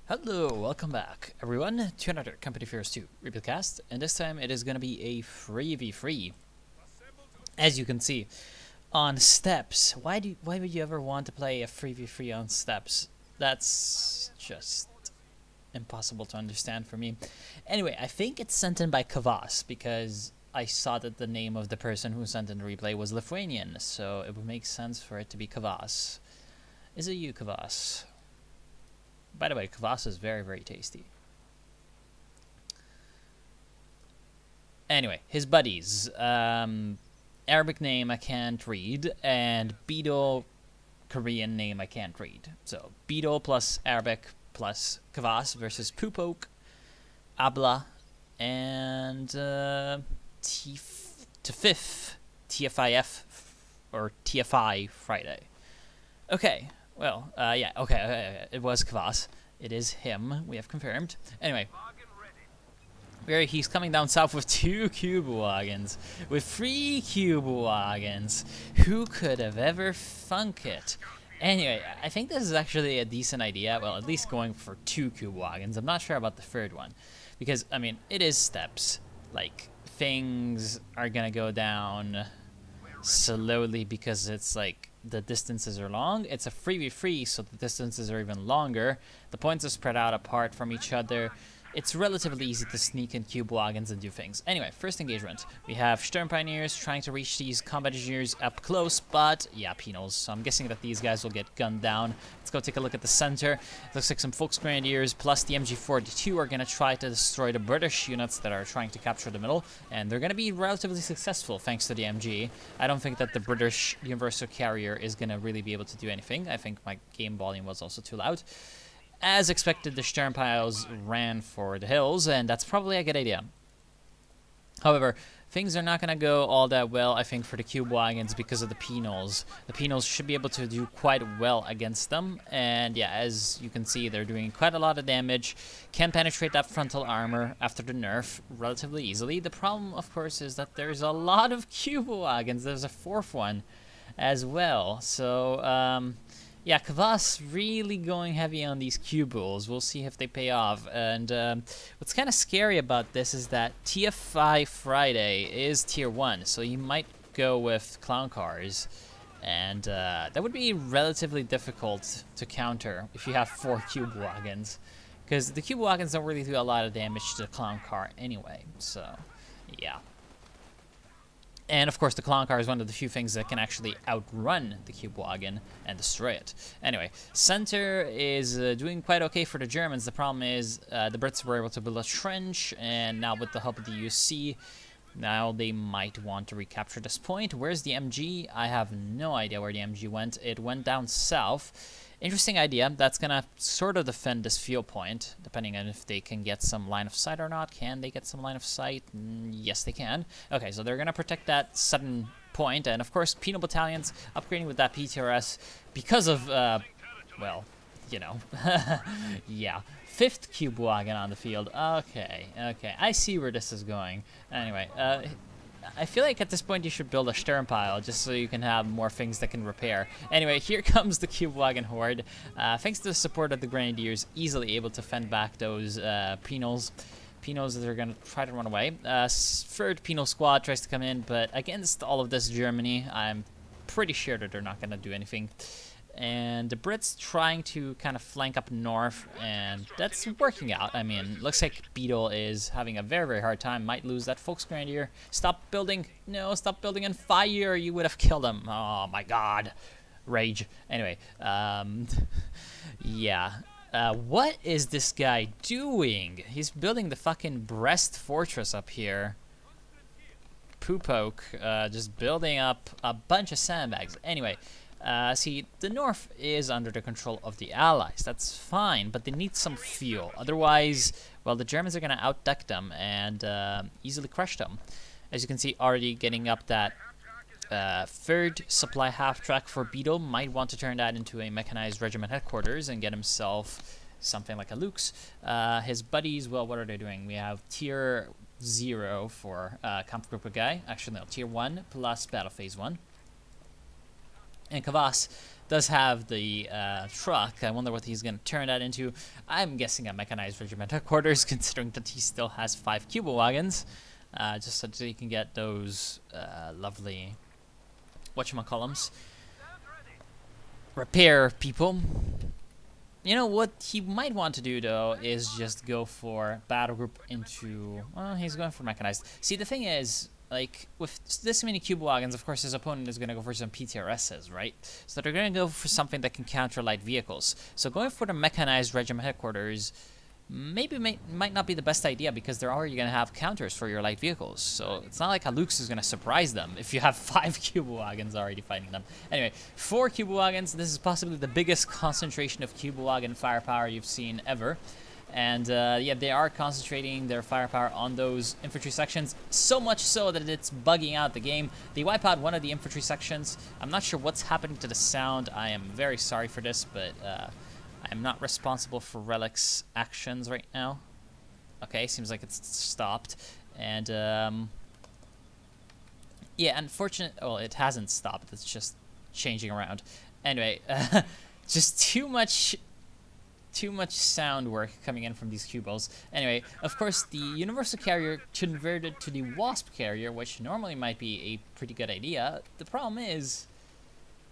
Hello, welcome back everyone to another Company Affairs 2 Rebuildcast, and this time it is going to be a 3v3. As you can see, on steps. Why would you ever want to play a 3v3 on steps? That's just impossible to understand for me. Anyway, I think it's sent in by Kavas because I saw that the name of the person who sent in the replay was Lithuanian, so it would make sense for it to be Kavas. Is it you, Kavas? By the way, kvass is very, very tasty. Anyway, his buddies. Arabic name I can't read, and Beetle Korean name I can't read. So, Beetle plus Arabic plus kvass versus Pupok, Abla, and TFIF, or TFI Friday. Okay. Well, yeah, okay, it was Kvass. It is him, we have confirmed. Anyway, he's coming down south with 2 cube wagons, with 3 cube wagons. Who could have ever thunk it? Anyway, I think this is actually a decent idea, well, at least going for 2 cube wagons. I'm not sure about the third one, because, I mean, it is steps. Like, things are gonna go down slowly because it's like, the distances are long. It's a 3v3, so the distances are even longer. The points are spread out apart from each other. It's relatively easy to sneak in cube wagons and do things. Anyway, first engagement. We have Stern Pioneers trying to reach these combat engineers up close, but yeah, penals. So I'm guessing that these guys will get gunned down. Let's go take a look at the center. It looks like some Volksgrenadiers plus the MG42 are going to try to destroy the British units that are trying to capture the middle, and they're going to be relatively successful thanks to the MG. I don't think that the British Universal Carrier is going to really be able to do anything. I think my game volume was also too loud. As expected, the Sternpiles ran for the hills, and that's probably a good idea. However, things are not going to go all that well, I think, for the cube wagons because of the penals. The penals should be able to do quite well against them, and yeah, as you can see, they're doing quite a lot of damage. Can penetrate that frontal armor after the nerf relatively easily. The problem, of course, is that there's a lot of cube wagons. There's a 4th one as well, so yeah, Kvass really going heavy on these Q-Bulls. We'll see if they pay off. And what's kind of scary about this is that TFI Friday is tier 1, so you might go with clown cars. And that would be relatively difficult to counter if you have 4 cube wagons. Because the cube wagons don't really do a lot of damage to the clown car anyway, so yeah. And of course, the clown car is one of the few things that can actually outrun the cube wagon and destroy it. Anyway, center is doing quite okay for the Germans. The problem is the Brits were able to build a trench, and now with the help of the UC, now they might want to recapture this point. Where's the MG? I have no idea where the MG went. It went down south. Interesting idea. That's going to sort of defend this field point, depending on if they can get some line of sight or not. Can they get some line of sight? Yes, they can. Okay, so they're going to protect that sudden point. And, of course, penal battalions upgrading with that PTRS because of, well, you know, yeah. 5th cube wagon on the field. Okay, I see where this is going. Anyway, I feel like at this point you should build a Stern pile just so you can have more things that can repair. Anyway, here comes the cube wagon horde. Thanks to the support of the Grenadiers, easily able to fend back those penals. Penals that are going to try to run away. 3rd penal squad tries to come in, but against all of this Germany, I'm pretty sure that they're not going to do anything. And the Brits trying to kind of flank up north, and that's working out. I mean, looks like Beetle is having a very, very hard time. Might lose that Volksgrenadier. Stop building. No, stop building and fire. You would have killed him. Oh, my God. Rage. Anyway, yeah. What is this guy doing? He's building the fucking Brest fortress up here. Pupok, just building up a bunch of sandbags. Anyway, see, the north is under the control of the Allies. That's fine, but they need some fuel. Otherwise, well, the Germans are going to outdeck them and easily crush them. As you can see, already getting up that 3rd supply half-track for Beetle. Might want to turn that into a mechanized regiment headquarters and get himself something like a Luke's. His buddies, well, what are they doing? We have tier 0 for Kampfgruppe guy. Actually, no, tier 1 plus battle phase 1. And Kvass does have the truck. I wonder what he's going to turn that into. I'm guessing a mechanized regiment headquarters, considering that he still has 5 KUBEL wagons, just so that he can get those lovely whatchamacallums. Repair people. You know what he might want to do though is just go for battle group into. Well, he's going for mechanized. See, the thing is, like with this many KUBEL wagons, of course his opponent is going to go for some PTRSs, right? So they're going to go for something that can counter light vehicles. So going for the mechanized regiment headquarters maybe might not be the best idea, because they're already going to have counters for your light vehicles. So it's not like Halux is going to surprise them if you have 5 KUBEL wagons already fighting them. Anyway, 4 KUBEL wagons. This is possibly the biggest concentration of KUBEL wagon firepower you've seen ever. And yeah, they are concentrating their firepower on those infantry sections, so much so that it's bugging out the game. They wipe out one of the infantry sections. I'm not sure what's happening to the sound. I am very sorry for this, but I'm not responsible for Relic's actions right now. Okay, seems like it's stopped. And yeah, unfortunately, well, it hasn't stopped. It's just changing around. Anyway, just too much sound work coming in from these KUBELs. Anyway, of course, the Universal Carrier converted to the Wasp Carrier, which normally might be a pretty good idea. The problem is,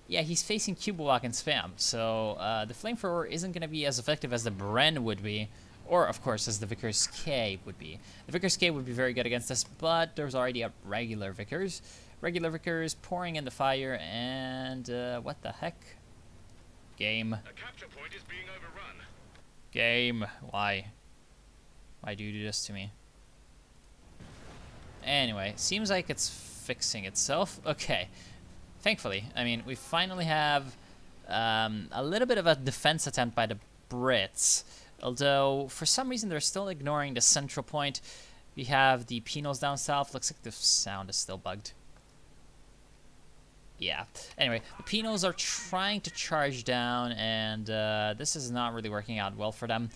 yeah, he's facing KUBEL wagon spam, so the Flamethrower isn't going to be as effective as the Bren would be, or, of course, as the Vickers K would be. The Vickers K would be very good against us, but there's already a regular Vickers. Regular Vickers pouring in the fire, and what the heck? Game. A capture point is being overrun. Game. Why? Why do you do this to me? Anyway, seems like it's fixing itself. Okay. Thankfully, I mean, we finally have a little bit of a defense attempt by the Brits. Although, for some reason, they're still ignoring the central point. We have the penals down south. Looks like the sound is still bugged. Yeah. Anyway, the penals are trying to charge down, and this is not really working out well for them.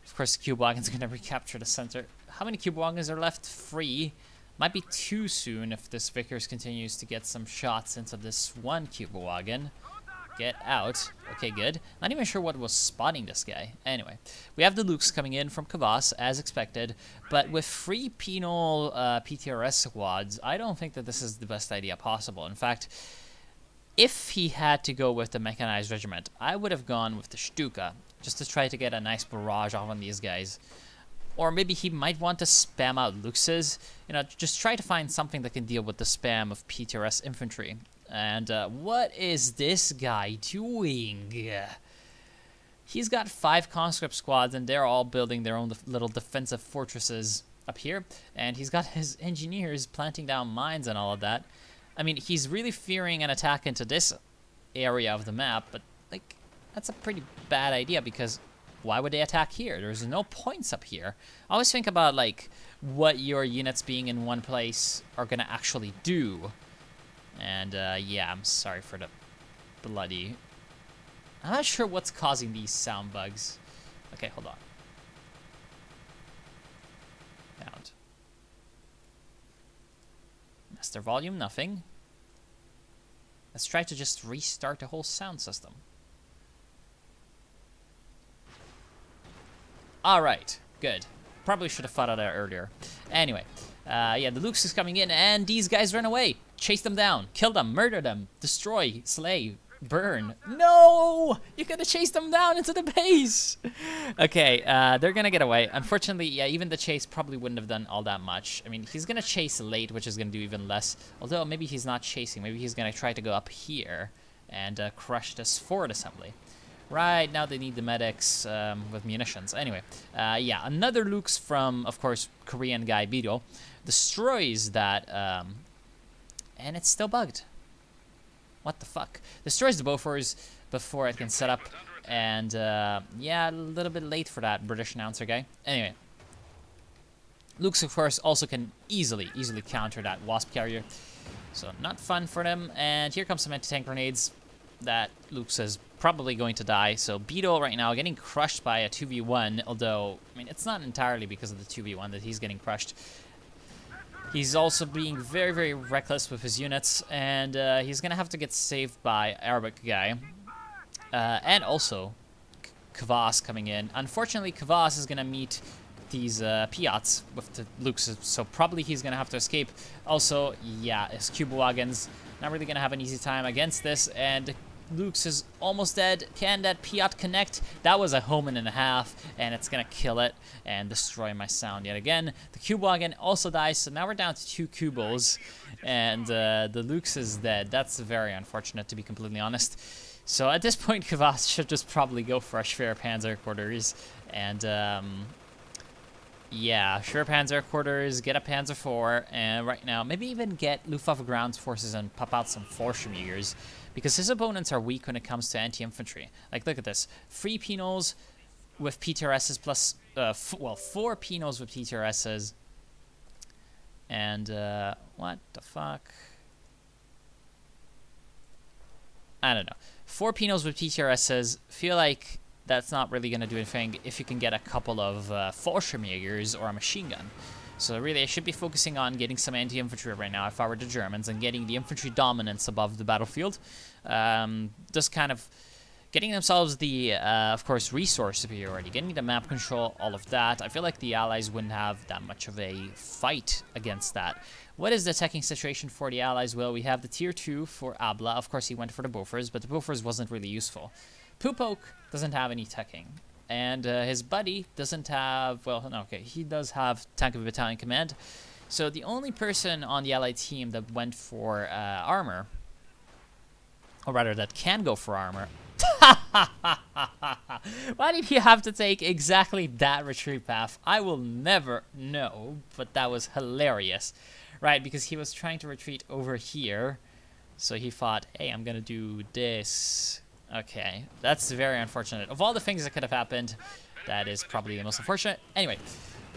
Of course, the KUBEL wagon's going to recapture the center. How many KUBEL wagons are left? 3. Might be too soon if this Vickers continues to get some shots into this one KUBEL wagon. Get out. Okay, good. Not even sure what was spotting this guy. Anyway, we have the Lukes coming in from Kvass, as expected. But with 3 penal PTRS squads, I don't think that this is the best idea possible. In fact, if he had to go with the mechanized regiment, I would have gone with the Stuka, just to try to get a nice barrage off on these guys. Or maybe he might want to spam out Luxes. You know, just try to find something that can deal with the spam of PTRS infantry. And what is this guy doing? He's got 5 conscript squads, and they're all building their own little defensive fortresses up here. And he's got his engineers planting down mines and all of that. I mean, he's really fearing an attack into this area of the map, but, like, that's a pretty bad idea, because why would they attack here? There's no points up here. I always think about, like, what your units being in one place are going to actually do. And, yeah, I'm sorry for the bloody... I'm not sure what's causing these sound bugs. Okay, hold on. Sound. Master volume, nothing. Let's try to just restart the whole sound system. Alright, good. Probably should have thought of that earlier. Anyway, yeah, the Lukes is coming in, and these guys run away. Chase them down, kill them, murder them, destroy, slay, burn. No! You gotta chase them down into the base! Okay, they're gonna get away. Unfortunately, yeah, even the chase probably wouldn't have done all that much. I mean, he's gonna chase late, which is gonna do even less. Although, maybe he's not chasing. Maybe he's gonna try to go up here and crush this forward assembly. Right, now they need the medics with munitions. Anyway, yeah, another Lukes from, of course, Korean guy Bido destroys that, and it's still bugged. What the fuck? Destroys the Bofors before it can set up, and yeah, a little bit late for that British announcer guy. Anyway, Lukes, of course, also can easily counter that Wasp carrier, so not fun for them. And here comes some anti-tank grenades. That Lukes is probably going to die. So Beetle right now getting crushed by a 2v1, although, I mean, it's not entirely because of the 2v1 that he's getting crushed. He's also being very, very reckless with his units, and he's gonna have to get saved by Arabic guy. And also, Kvas coming in. Unfortunately, Kvas is gonna meet these Piats with the Lukes, so probably he's gonna have to escape. Also, yeah, his cube wagons not really gonna have an easy time against this, and Lukes is almost dead. Can that Piat connect? That was a Homan and a half, and it's gonna kill it and destroy my sound yet again. The cube wagon also dies, so now we're down to 2 Kubels, and the Lukes is dead. That's very unfortunate, to be completely honest. So at this point, Kvas should just probably go for a Schwer Panzer quarters, and yeah, Schwer Panzer quarters, get a Panzer IV, and right now maybe even get Luftwaffe ground forces and pop out some Fallschirmjägers, because his opponents are weak when it comes to anti-infantry. Like, look at this. 3 Pinos with PTRSs plus, 4 Pinos with PTRSs. And, what the fuck? I don't know. 4 Pinos with PTRSs. Feel like that's not really going to do anything if you can get a couple of Fallschirmjägers or a machine gun. So really, I should be focusing on getting some anti-infantry right now if I were the Germans, and getting the infantry dominance above the battlefield. Just kind of getting themselves the, of course, resource superiority, getting the map control, all of that. I feel like the Allies wouldn't have that much of a fight against that. What is the attacking situation for the Allies? Well, we have the tier 2 for Abla. Of course, he went for the Bofors, but the Bofors wasn't really useful. Pupok doesn't have any teching. And his buddy doesn't have, well, no, okay, he does have Tank of a Battalion Command. So the only person on the Allied team that went for armor, or rather that can go for armor. Why did he have to take exactly that retreat path? I will never know, but that was hilarious. Right, because he was trying to retreat over here. So he thought, hey, I'm going to do this. Okay, that's very unfortunate. Of all the things that could have happened, that is probably the most unfortunate. Anyway,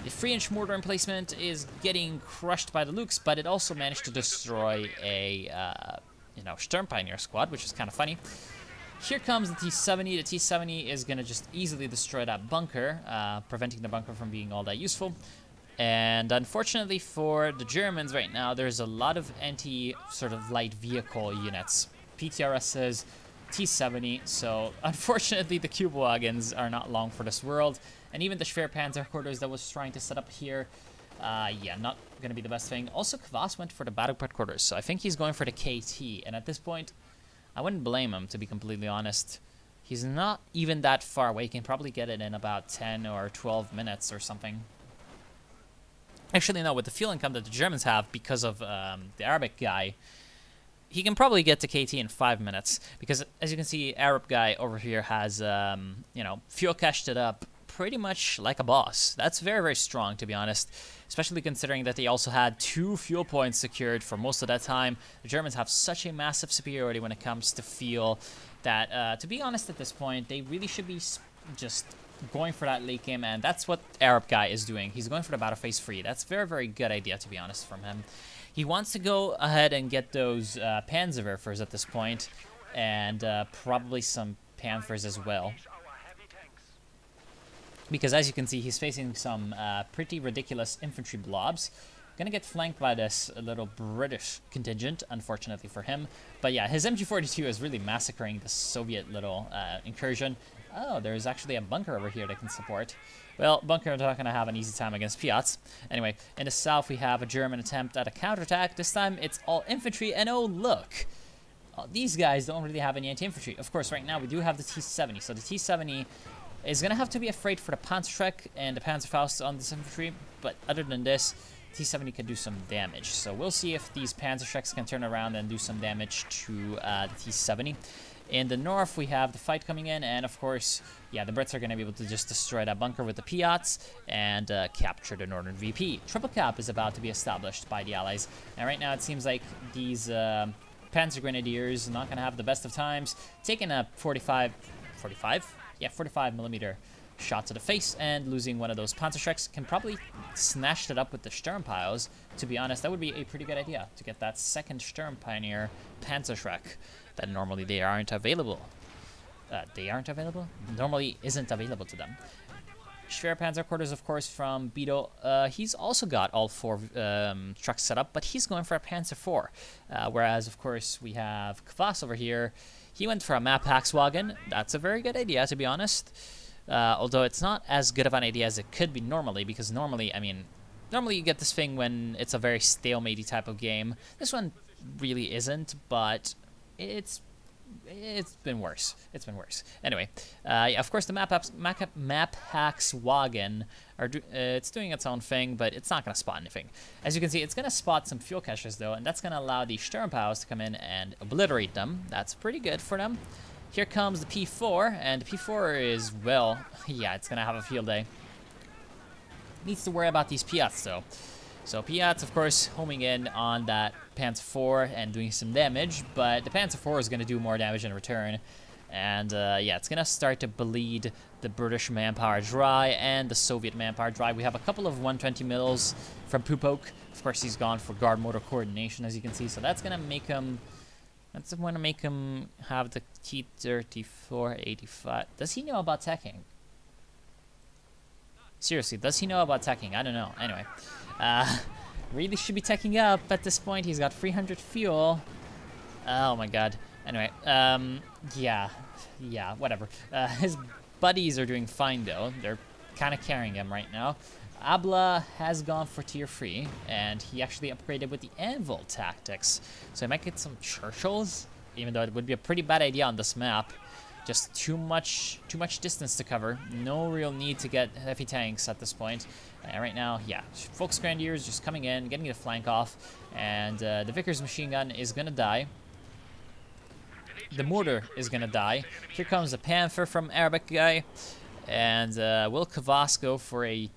the 3-inch mortar emplacement is getting crushed by the Lukes, but it also managed to destroy a, Sturm Pioneer squad, which is kind of funny. Here comes the T-70. The T-70 is going to just easily destroy that bunker, preventing the bunker from being all that useful. And unfortunately for the Germans right now, there's a lot of light vehicle units. PTRSs, T-70, so unfortunately the cube wagons are not long for this world, and even the Schwer Panzer quarters that was trying to set up here, yeah, not gonna be the best thing. Also, Kvas went for the Battleport quarters, so I think he's going for the KT, and at this point, I wouldn't blame him, to be completely honest. He's not even that far away. He can probably get it in about 10 or 12 minutes or something. Actually, no, with the fuel income that the Germans have because of the Arabic guy, he can probably get to KT in 5 minutes, because as you can see, Arab guy over here has, fuel cashed it up pretty much like a boss. That's very, very strong, to be honest, especially considering that they also had 2 fuel points secured for most of that time. The Germans have such a massive superiority when it comes to fuel that, to be honest at this point, they really should be just going for that late game, and that's what Arab guy is doing. He's going for the battle phase 3. That's a very, very good idea, to be honest, from him. He wants to go ahead and get those Panzerwerfers at this point, and probably some Panthers as well. Because as you can see, he's facing some pretty ridiculous infantry blobs. Gonna get flanked by this little British contingent, unfortunately for him. But yeah, his MG42 is really massacring the Soviet little incursion. Oh, there's actually a bunker over here that can support. Well, bunker are not going to have an easy time against Piats. Anyway, in the south we have a German attempt at a counterattack. This time it's all infantry, and oh look! These guys don't really have any anti-infantry. Of course, right now we do have the T-70, so the T-70 is going to have to be afraid for the Panzerschreck and the Panzerfaust on this infantry, but other than this, T-70 can do some damage. So we'll see if these Panzerschrecks can turn around and do some damage to the T-70. In the north, we have the fight coming in, and of course, yeah, the Brits are going to be able to just destroy that bunker with the Piats and capture the northern VP. Triple cap is about to be established by the Allies, and right now it seems like these Panzer Grenadiers are not going to have the best of times, taking a 45 millimeter shot to the face and losing one of those Panzerschrecks. Can probably snatch it up with the Sturmpiles. To be honest, that would be a pretty good idea to get that second Sturm Pioneer Panzerschreck that normally they aren't available. Normally isn't available to them. Schwer Panzer quarters, of course, from Beetle. He's also got all 4 trucks set up, but he's going for a Panzer IV. Whereas, of course, we have Kvass over here. He went for a Map-Hax-Wagen. That's a very good idea, to be honest. Although it's not as good of an idea as it could be normally, because normally, I mean, normally you get this thing when it's a very stalemate type of game. This one really isn't, but it's been worse. It's been worse. Anyway, yeah, of course the Map-Hax-Wagen it's doing its own thing, but it's not going to spot anything. As you can see, it's going to spot some fuel caches though, and that's going to allow the Sturmpows to come in and obliterate them. That's pretty good for them. Here comes the P4, and the P4 is, well, yeah, it's going to have a field day. Needs to worry about these Piats though. So Piats, of course, homing in on that Panzer IV and doing some damage, but the Panzer IV is going to do more damage in return. And yeah, it's going to start to bleed the British manpower dry and the Soviet manpower dry. We have a couple of 120 mils from Pupok. Of course, he's gone for guard motor coordination, as you can see. So that's going to make him... That's going to make him have the T-34-85. Does he know about teching? Seriously, does he know about teching? I don't know. Anyway. Really should be teching up at this point. He's got 300 fuel. Oh my god. Anyway, yeah, whatever. His buddies are doing fine though. They're kind of carrying him right now. Abla has gone for tier 3, and he actually upgraded with the Anvil tactics. So he might get some Churchills, even though it would be a pretty bad idea on this map. Just too much distance to cover. No real need to get heavy tanks at this point. Right now, yeah, Volksgrenadiers just coming in, getting the flank off, and the Vickers machine gun is gonna die. The mortar is gonna die. Here comes the Panther from Arabic guy, and will Kvass go for a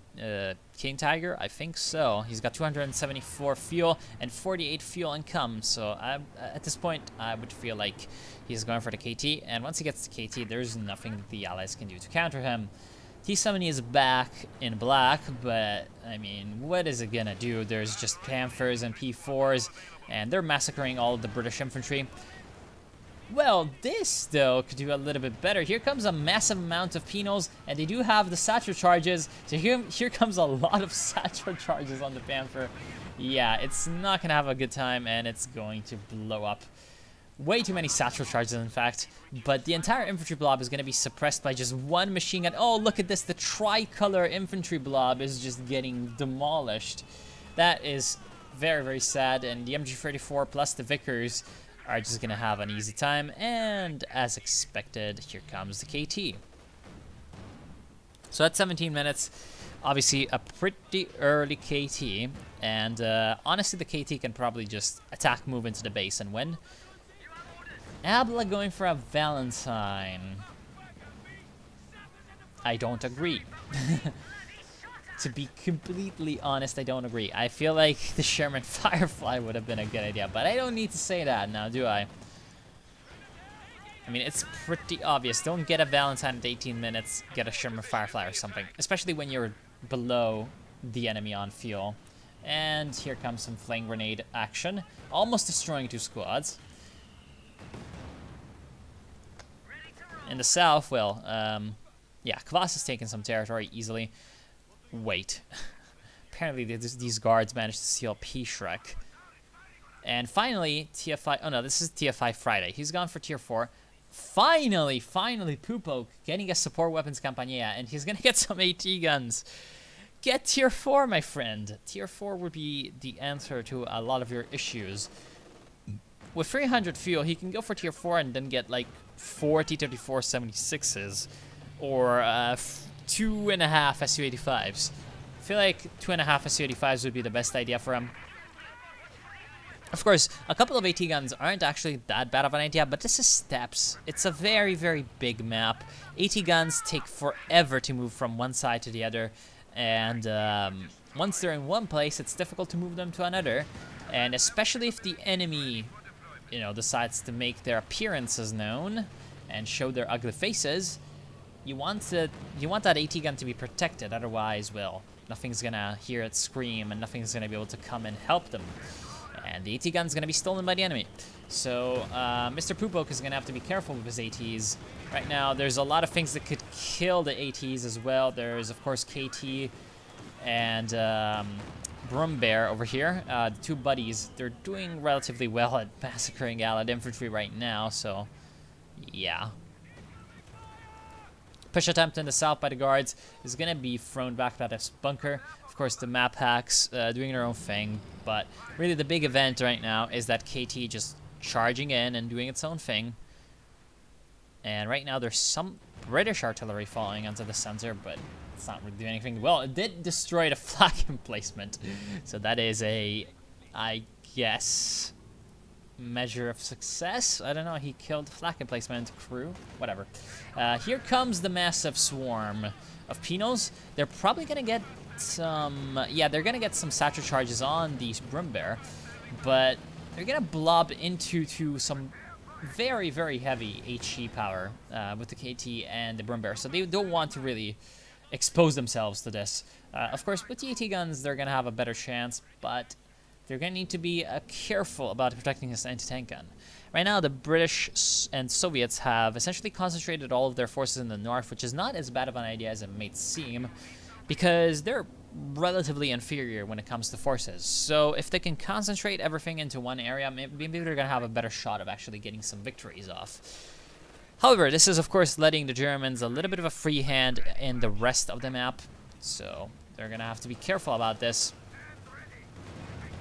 King Tiger? I think so. He's got 274 fuel and 48 fuel income. So at this point, I would feel like he's going for the KT. And once he gets the KT, there's nothing that the Allies can do to counter him. T-70 is back in black, but I mean, what is it gonna do? There's just Panthers and P4s, and they're massacring all of the British infantry. Well, this, though, could do a little bit better. Here comes a massive amount of penals, and they do have the satchel charges. So here comes a lot of satchel charges on the Panther. Yeah, it's not going to have a good time, and it's going to blow up. Way too many satchel charges, in fact. But the entire infantry blob is going to be suppressed by just one machine gun. Oh, look at this. The tricolor infantry blob is just getting demolished. That is very, very sad. And the MG34 plus the Vickers are just going to have an easy time, and as expected, here comes the KT. So at 17 minutes, obviously a pretty early KT, and honestly the KT can probably just attack, move into the base and win. Abla going for a Valentine. I don't agree. To be completely honest, I don't agree. I feel like the Sherman Firefly would have been a good idea, but I don't need to say that now, do I? I mean, it's pretty obvious. Don't get a Valentine at 18 minutes, get a Sherman Firefly or something, especially when you're below the enemy on fuel. And here comes some flame grenade action, almost destroying 2 squads. In the south, well, yeah, Kvass has taken some territory easily. Wait. Apparently these guards managed to steal P-Shrek. And finally, TFI... Oh no, this is TFI Friday. He's gone for tier 4. Finally, Pupok getting a support weapons Campania, and he's gonna get some AT guns. Get tier 4, my friend. Tier 4 would be the answer to a lot of your issues. With 300 fuel, he can go for tier 4 and then get like 4 T-34-76s. Or 2.5 Su-85s. I feel like 2.5 Su-85s would be the best idea for him. Of course, a couple of AT guns aren't actually that bad of an idea, but this is steppes. It's a very, very big map. AT guns take forever to move from one side to the other, and once they're in one place, it's difficult to move them to another. And especially if the enemy, you know, decides to make their appearances known and show their ugly faces, you want that AT gun to be protected. Otherwise, well, nothing's gonna hear it scream, and nothing's gonna be able to come and help them. and the AT gun's gonna be stolen by the enemy. So Mr. Poopok is gonna have to be careful with his ATs. Right now, there's a lot of things that could kill the ATs as well. There's, of course, KT and Broom Bear over here. The two buddies, they're doing relatively well at massacring Allied infantry right now, so yeah. Push attempt in the south by the guards is going to be thrown back by this bunker. Of course, the map hacks doing their own thing, but really the big event right now is that KT just charging in and doing its own thing. And right now there's some British artillery falling onto the center, but it's not really doing anything. Well, it did destroy the flag emplacement, so that is a, I guess, measure of success. I don't know, he killed the flag emplacement crew, whatever. Here comes the massive swarm of Pinos. They're probably gonna get some, yeah, they're gonna get some satchel charges on these Broom Bear, but they're gonna blob into some very, very heavy HE power with the KT and the Broom Bear, so they don't want to really expose themselves to this. Of course, with the AT guns, they're gonna have a better chance, but they're going to need to be careful about protecting this anti-tank gun. Right now, the British and Soviets have essentially concentrated all of their forces in the north, which is not as bad of an idea as it may seem, because they're relatively inferior when it comes to forces. So if they can concentrate everything into one area, maybe they're going to have a better shot of actually getting some victories off. However, this is, of course, letting the Germans a little bit of a free hand in the rest of the map, so they're going to have to be careful about this.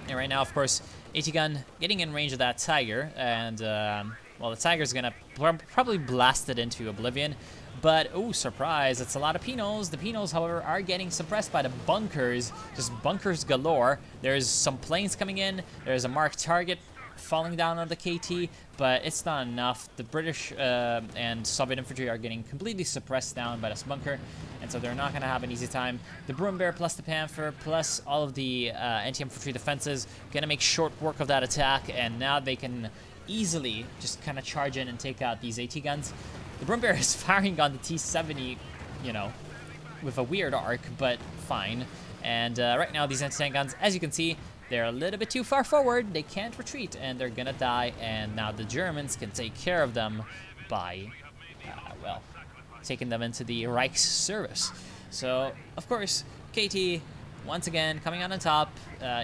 And right now, of course, AT gun getting in range of that Tiger, and well, the Tiger's gonna probably blast it into oblivion. But oh, surprise! It's a lot of Pinos. The Pinos, however, are getting suppressed by the bunkers. Just bunkers galore. There's some planes coming in. There's a marked target falling down on the KT, but it's not enough. The British and Soviet infantry are getting completely suppressed down by this bunker, and so they're not going to have an easy time. The Broom Bear plus the Panther plus all of the anti-infantry defenses going to make short work of that attack, and now they can easily just kind of charge in and take out these AT guns. The Broom Bear is firing on the T-70, you know, with a weird arc, but fine. And right now, these anti-tank guns, as you can see, they're a little bit too far forward. They can't retreat, and they're gonna die. And now the Germans can take care of them by, well, taking them into the Reich's service. So, of course, KT, once again, coming out on top,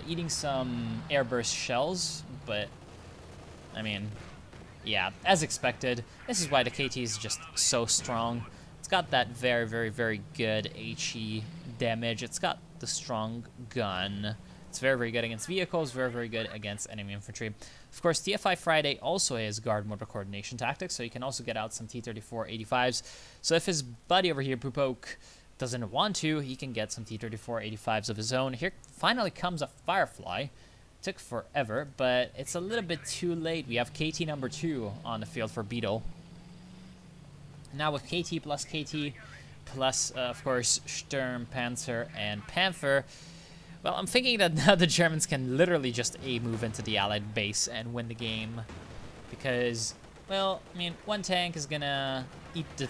eating some airburst shells. But, I mean, yeah, as expected. This is why the KT is just so strong. It's got that very, very, very good HE damage. It's got the strong gun. It's very, very good against vehicles, very, very good against enemy infantry. Of course, TFI Friday also has guard motor coordination tactics, so you can also get out some T-34-85s. So if his buddy over here, Poopok, doesn't want to, he can get some T-34-85s of his own. Here finally comes a Firefly. Took forever, but it's a little bit too late. We have KT number 2 on the field for Beetle. Now with KT plus, of course, Sturm, Panzer, and Panther, well, I'm thinking that now the Germans can literally just A-move into the Allied base and win the game. Because, well, I mean, one tank is gonna eat the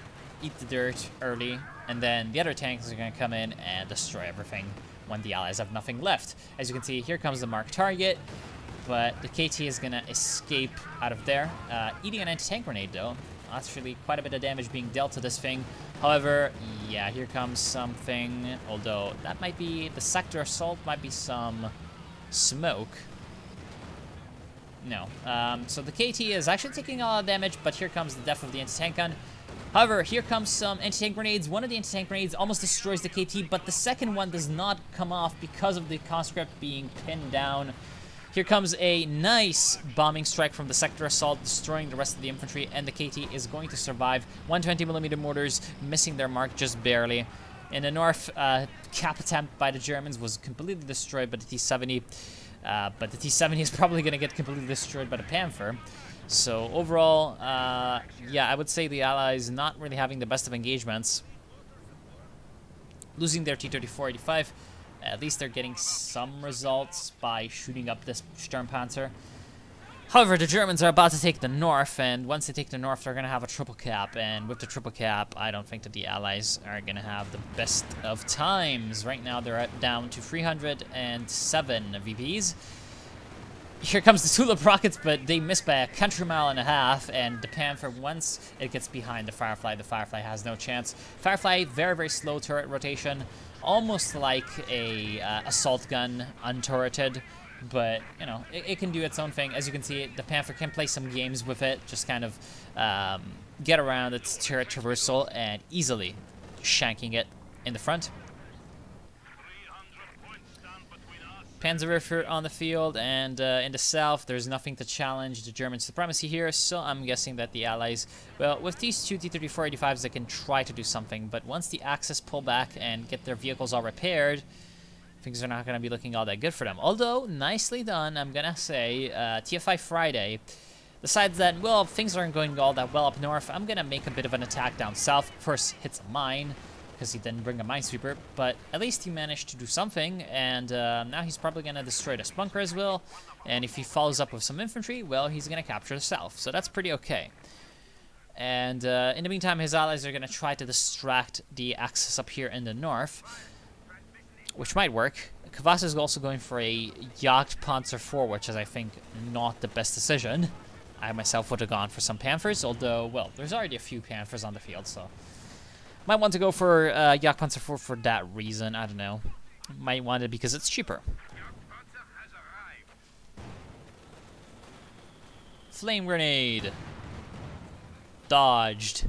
dirt early, and then the other tanks are gonna come in and destroy everything when the Allies have nothing left. As you can see, here comes the marked target, but the KT is gonna escape out of there. Eating an anti-tank grenade, though. That's really quite a bit of damage being dealt to this thing. However, yeah, here comes something, although that might be, the sector assault might be some smoke. No. So the KT is actually taking a lot of damage, but here comes the death of the anti-tank gun. However, here comes some anti-tank grenades. One of the anti-tank grenades almost destroys the KT, but the second one does not come off because of the conscript being pinned down. Here comes a nice bombing strike from the sector assault, destroying the rest of the infantry, and the KT is going to survive. 120mm mortars missing their mark just barely. In the north, cap attempt by the Germans was completely destroyed by the T-70, but the T-70 is probably going to get completely destroyed by the Panther. So overall, yeah, I would say the Allies not really having the best of engagements. Losing their T-34-85. At least they're getting some results by shooting up this Sturmpanzer. However, the Germans are about to take the north, and once they take the north, they're going to have a triple cap. And with the triple cap, I don't think that the Allies are going to have the best of times. Right now, they're down to 307 VPs. here comes the tulip rockets, but they miss by a country mile and a half, and the Panther, once it gets behind the Firefly has no chance. Firefly, very, very slow turret rotation, almost like a assault gun, unturreted, but, you know, it can do its own thing. As you can see, the Panther can play some games with it, just kind of get around its turret traversal and easily shanking it in the front. Panzerwerfer on the field, and in the south, there's nothing to challenge the German supremacy here, so I'm guessing that the Allies, well, with these two T-34-85s, they can try to do something, but once the Axis pull back and get their vehicles all repaired, things are not going to be looking all that good for them. Although, nicely done, I'm going to say, TFI Friday decides that, well, things aren't going all that well up north. I'm going to make a bit of an attack down south. First, hits a mine, because he didn't bring a minesweeper, but at least he managed to do something, and now he's probably going to destroy this bunker as well, and if he follows up with some infantry, well, he's going to capture the south, so that's pretty okay. And in the meantime, his allies are going to try to distract the Axis up here in the north, which might work. Kvass is also going for a Jagdpanzer IV, which is, I think, not the best decision. I myself would have gone for some Panthers, although, well, there's already a few Panthers on the field, so might want to go for Jagdpanzer IV for that reason. I don't know. Might want it because it's cheaper. Flame grenade. Dodged.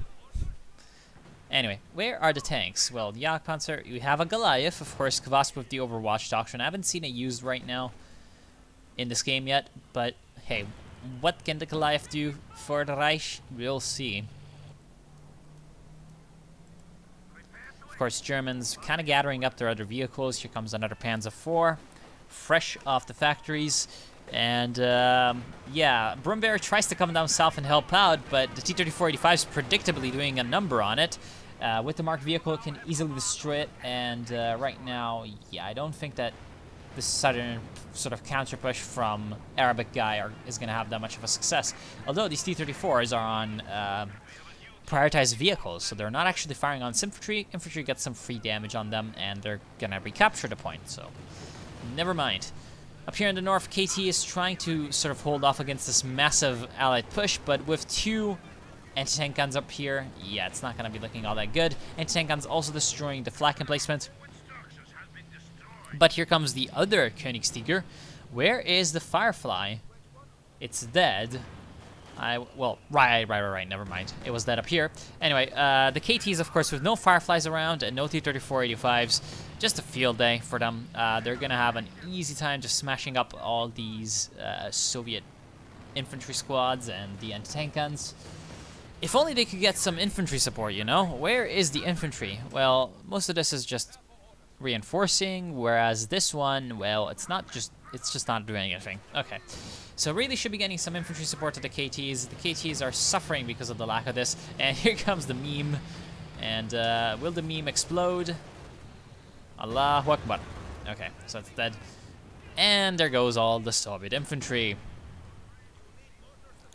Anyway, where are the tanks? Well, the Jagdpanzer, you have a Goliath, of course, Kvass with the Overwatch doctrine. I haven't seen it used right now in this game yet, but hey, what can the Goliath do for the Reich? We'll see. Of course, Germans kind of gathering up their other vehicles. Here comes another Panzer IV, fresh off the factories. And, yeah, Brumbear tries to come down south and help out, but the T-34-85 is predictably doing a number on it. With the marked vehicle, it can easily destroy it. And right now, yeah, I don't think that this sudden sort of counter push from Arabic guy is going to have that much of a success. Although these T-34s are on prioritized vehicles, so they're not actually firing on infantry. Infantry gets some free damage on them, and they're gonna recapture the point, so never mind. Up here in the north, KT is trying to sort of hold off against this massive allied push, but with two anti-tank guns up here, yeah, it's not gonna be looking all that good. Anti-tank guns also destroying the flak emplacement. But here comes the other Königstiger. Where is the Firefly? It's dead. Well, right, never mind. It was that up here. Anyway, the KTs, of course, with no Fireflies around and no T-34-85s, just a field day for them. They're gonna have an easy time just smashing up all these Soviet infantry squads and the anti-tank guns. If only they could get some infantry support, you know? Where is the infantry? Well, most of this is just reinforcing, whereas this one, well, it's just not doing anything. Okay. So really should be getting some infantry support to the KTs. The KTs are suffering because of the lack of this. And here comes the meme. And will the meme explode? Allahu Akbar. Okay, so it's dead. And there goes all the Soviet infantry.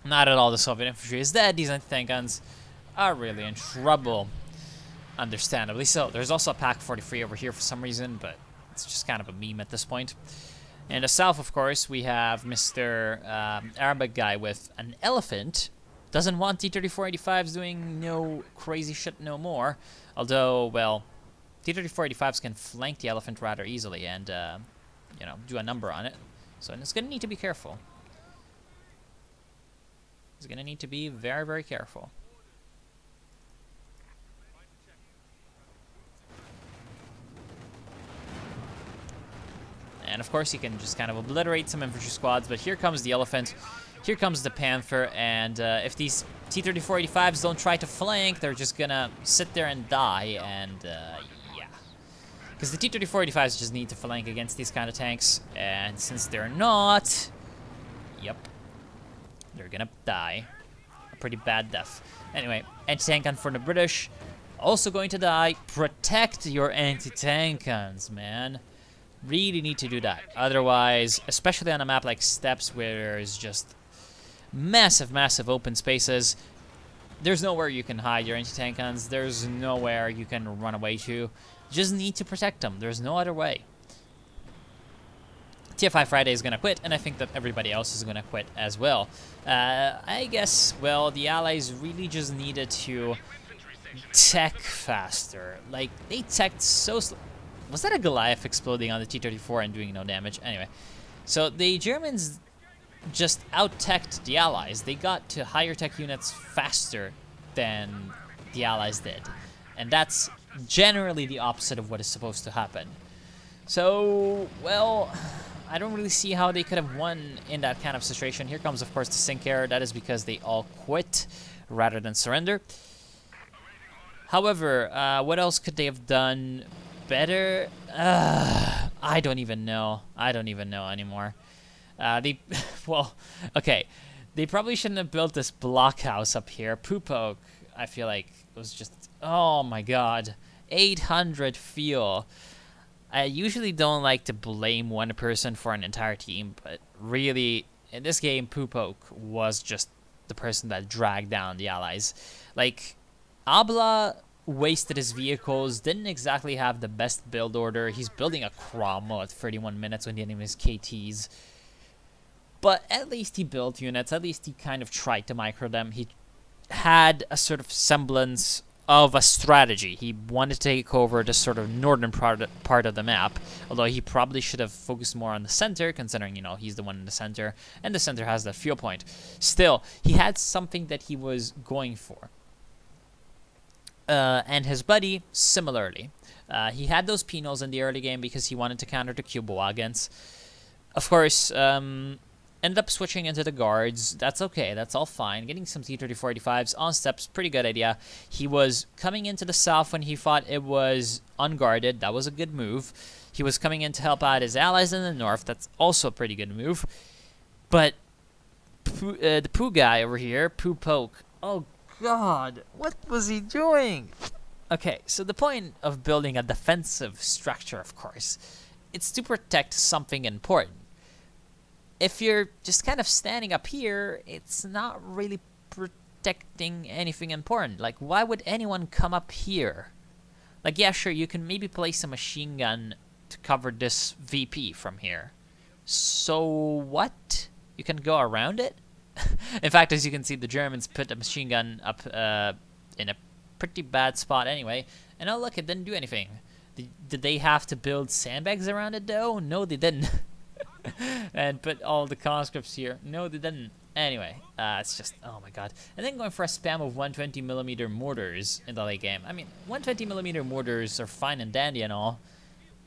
Not at all the Soviet infantry is dead. These anti-tank guns are really in trouble. Understandably so. There's also a Pak 43 over here for some reason, but it's just kind of a meme at this point. In the south, of course, we have Mr. Arabic guy with an elephant. Doesn't want T-34-85s doing no crazy shit no more. Although, well, T-34-85s can flank the elephant rather easily and, you know, do a number on it. So it's going to need to be careful. It's going to need to be very, very careful. And of course, you can just kind of obliterate some infantry squads, but here comes the elephant, here comes the Panther, and if these T-34-85s don't try to flank, they're just gonna sit there and die, and yeah. Because the T-34-85s just need to flank against these kind of tanks, and since they're not, yep, they're gonna die. A pretty bad death. Anyway, anti-tank gun for the British, also going to die. Protect your anti-tank guns, man. Really need to do that. Otherwise, especially on a map like Steppes where there's just massive, massive open spaces, there's nowhere you can hide your anti-tank guns. There's nowhere you can run away to. You just need to protect them. There's no other way. TFI Friday is going to quit, and I think that everybody else is going to quit as well. I guess, well, the Allies really just needed to tech faster. Like, they teched so slow. Was that a Goliath exploding on the T-34 and doing no damage? Anyway, so the Germans just out-teched the Allies. They got to higher tech units faster than the Allies did. And that's generally the opposite of what is supposed to happen. So, well, I don't really see how they could have won in that kind of situation. Here comes, of course, the sink error. That is because they all quit rather than surrender. However, what else could they have done better? I don't even know. I don't even know anymore. Well, okay. They probably shouldn't have built this blockhouse up here. Poopoke, I feel like it was just, oh my god. 800 fuel. I usually don't like to blame one person for an entire team, but really, in this game, Poopoke was just the person that dragged down the Allies. Like, Abla wasted his vehicles, didn't exactly have the best build order. He's building a Cromwell at 31 minutes when getting his KTs. But at least he built units, at least he kind of tried to micro them. He had a sort of semblance of a strategy. He wanted to take over the sort of northern part of the map, although he probably should have focused more on the center, considering, you know, he's the one in the center, and the center has that fuel point. Still, he had something that he was going for. And his buddy, similarly. He had those penals in the early game because he wanted to counter the KUBEL wagons. Of course, ended up switching into the guards. That's okay. That's all fine. Getting some T-34-85s on steps, pretty good idea. He was coming into the south when he thought it was unguarded. That was a good move. He was coming in to help out his allies in the north. That's also a pretty good move. But the Poo guy over here, Poopoke, oh god, what was he doing? Okay, so the point of building a defensive structure, of course, it's to protect something important. If you're just kind of standing up here, it's not really protecting anything important. Like, why would anyone come up here? Like, yeah, sure, you can maybe place a machine gun to cover this VP from here. So what? You can go around it? In fact, as you can see, the Germans put a machine gun up in a pretty bad spot anyway. And oh look, it didn't do anything. Did they have to build sandbags around it though? No, they didn't. And put all the conscripts here. No, they didn't. Anyway, it's just, oh my god. And then going for a spam of 120mm mortars in the late game. I mean, 120mm mortars are fine and dandy and all,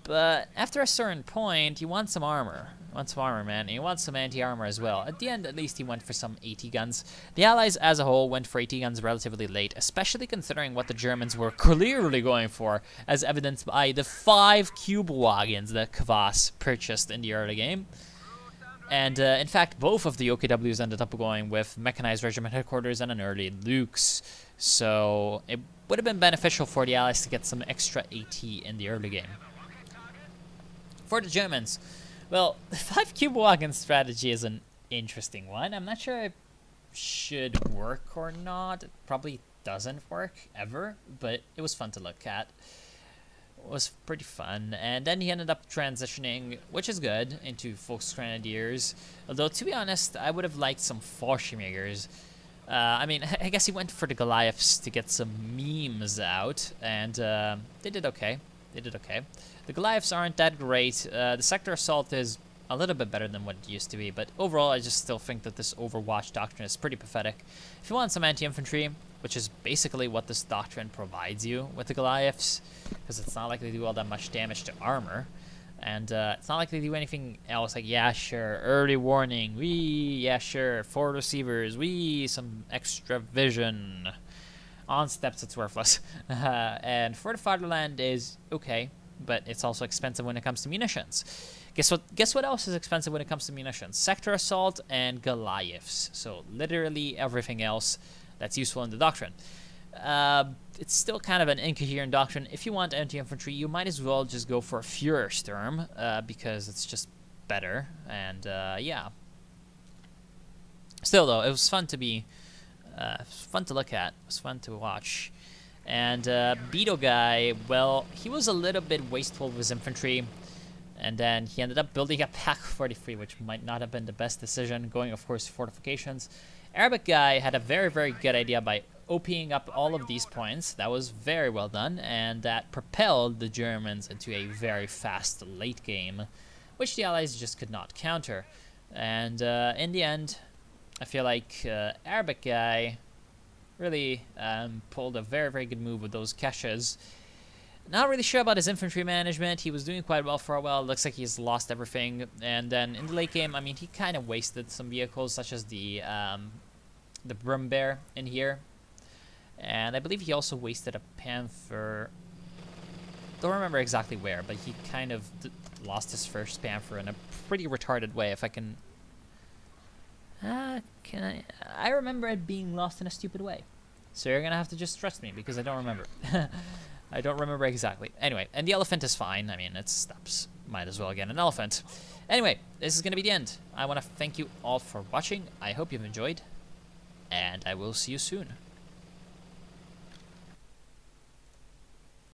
but after a certain point, you want some armor. You want some armor, man. And you want some anti-armor as well. At the end, at least he went for some AT guns. The Allies, as a whole, went for AT guns relatively late, especially considering what the Germans were clearly going for, as evidenced by the 5 KUBEL wagons that Kvas purchased in the early game. And, in fact, both of the OKWs ended up going with Mechanized Regiment Headquarters and an early Luke's. So, it would have been beneficial for the Allies to get some extra AT in the early game. For the Germans, well, the 5 KUBEL wagon strategy is an interesting one. I'm not sure it should work or not. It probably doesn't work ever, but it was fun to look at. It was pretty fun. And then he ended up transitioning, which is good, into Volksgrenadiers. Although, to be honest, I would have liked some Fallschirmjägers. I mean, I guess he went for the Goliaths to get some memes out, and they did okay. They did okay. The Goliaths aren't that great. The Sector Assault is a little bit better than what it used to be, but overall I just still think that this Overwatch doctrine is pretty pathetic. If you want some anti-infantry, which is basically what this doctrine provides you with the Goliaths, because it's not like they do all that much damage to armor, and it's not like they do anything else, like, yeah, sure, early warning, yeah, sure, forward receivers, some extra vision. On steps, it's worthless. And For the Fatherland is okay, but it's also expensive when it comes to munitions. Guess what else is expensive when it comes to munitions? Sector Assault and Goliaths. So literally everything else that's useful in the doctrine. It's still kind of an incoherent doctrine. If you want anti-infantry, you might as well just go for a Führersturm, because it's just better. And yeah. Still though, it was fun to be, fun to look at. It was fun to watch. And Beetle guy, well, he was a little bit wasteful with his infantry. And then he ended up building a Pak 43, which might not have been the best decision, going, of course, fortifications. Arabic guy had a very, very good idea by OPing up all of these points. That was very well done, and that propelled the Germans into a very fast late game, which the Allies just could not counter. And in the end, I feel like Arabic guy really pulled a very, very good move with those caches. Not really sure about his infantry management. He was doing quite well for a while. Looks like he's lost everything. And then in the late game, I mean, he kind of wasted some vehicles, such as the Brum Bear in here. And I believe he also wasted a Panther. Don't remember exactly where, but he kind of lost his first Panther in a pretty retarded way. If I can, I remember it being lost in a stupid way. So you're gonna have to just trust me because I don't remember. I don't remember exactly. Anyway, and the elephant is fine. I mean, it stops. Might as well get an elephant. Anyway, this is gonna be the end. I want to thank you all for watching. I hope you've enjoyed, and I will see you soon.